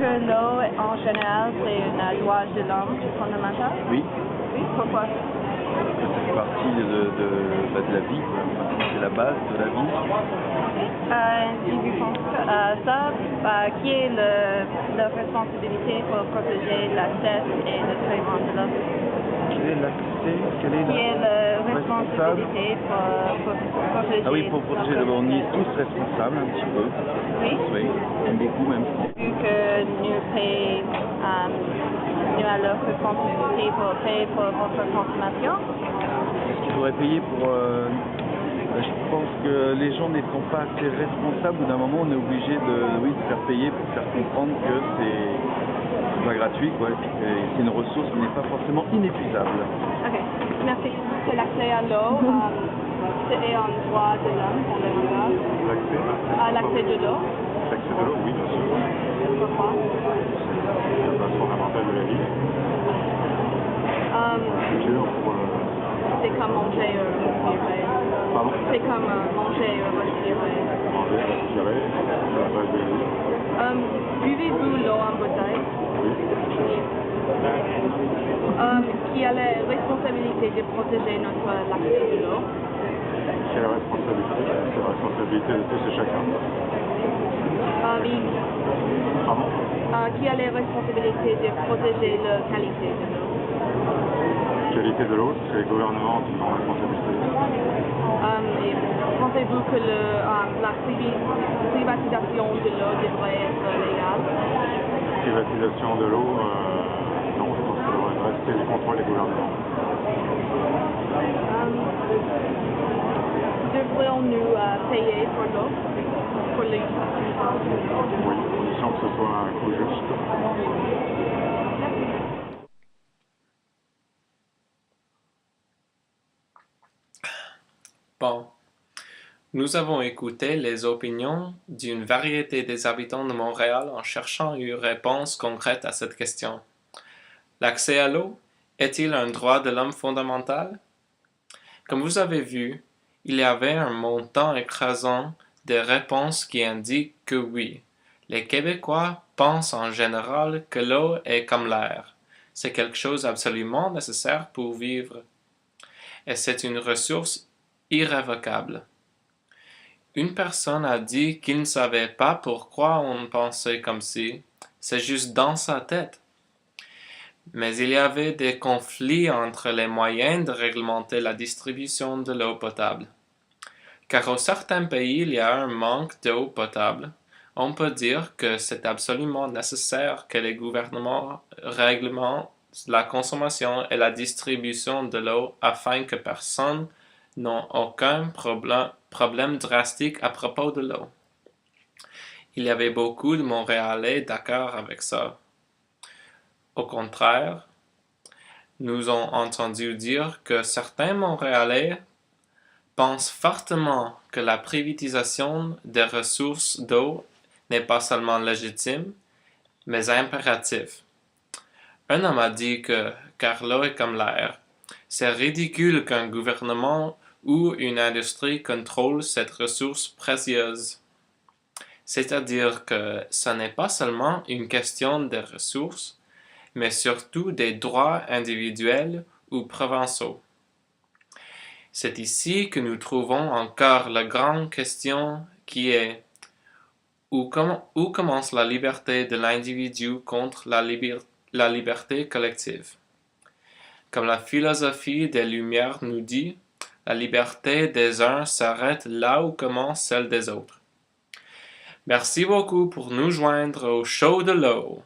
que l'eau, en général, c'est un droit de l'homme fondamental? Oui, Oui, pourquoi? ça fait partie de la vie, quoi. C'est la base de la vie. Si vous pensez à ça, qui est la responsabilité pour protéger l'accès et le traitement de l'eau? Quel est l'accès? Qui est la responsabilité pour protéger? Ah oui, pour protéger l'eau, on y est tous responsables un petit peu. Oui. Oui, beaucoup même. Vu que nous avons la responsabilité pour payer pour votre consommation. Est-ce qu'il faudrait payer pour... je pense que les gens n'étant pas assez responsables, au bout d'un moment, on est obligé de faire payer pour faire comprendre que c'est pas gratuit, quoi. C'est une ressource qui n'est pas forcément inépuisable. Ok, merci. C'est l'accès à l'eau, c'est un droit de l'homme fondamental. L'accès de l'eau. L'accès de l'eau, oui, bien sûr. Pourquoi? C'est la base fondamentale de la vie. Sûr pour... C'est comme manger, respirer. Pardon? C'est comme manger, respirer. Manger, respirer, c'est la base de la vie. Buvez-vous l'eau en bouteille? Oui. Qui a la responsabilité de protéger l'accès de l'eau? C'est la responsabilité. C'est la responsabilité de tous et chacun. Pardon? Qui a la responsabilité de protéger la qualité de l'eau? La qualité de l'eau, c'est les gouvernements qui ont la responsabilité. Et pensez-vous que la privatisation de l'eau devrait être légale? Privatisation de l'eau, non, je pense que ça devrait rester du contrôle des gouvernements. Devrions-nous payer pour l'eau? Pour les... Oui, à condition que ce soit un coût juste. Bon, nous avons écouté les opinions d'une variété des habitants de Montréal en cherchant une réponse concrète à cette question. L'accès à l'eau est-il un droit de l'homme fondamental? Comme vous avez vu, il y avait un montant écrasant de réponses qui indiquent que oui. Les Québécois pensent en général que l'eau est comme l'air. C'est quelque chose absolument nécessaire pour vivre. Et c'est une ressource irrévocable. Une personne a dit qu'il ne savait pas pourquoi on pensait comme si, c'est juste dans sa tête. Mais il y avait des conflits entre les moyens de réglementer la distribution de l'eau potable. Car dans certains pays, il y a un manque d'eau potable. On peut dire que c'est absolument nécessaire que les gouvernements réglementent la consommation et la distribution de l'eau afin que personne n'ait aucun problème drastique à propos de l'eau. Il y avait beaucoup de Montréalais d'accord avec ça. Au contraire, nous avons entendu dire que certains Montréalais pensent fortement que la privatisation des ressources d'eau n'est pas seulement légitime, mais impérative. Un homme a dit que, car l'eau est comme l'air, c'est ridicule qu'un gouvernement ou une industrie contrôle cette ressource précieuse. C'est-à-dire que ce n'est pas seulement une question des ressources, mais surtout des droits individuels ou provinciaux. C'est ici que nous trouvons encore la grande question qui est où commence la liberté de l'individu contre la liberté collective. Comme la philosophie des Lumières nous dit, la liberté des uns s'arrête là où commence celle des autres. Merci beaucoup pour nous joindre au show de l'eau.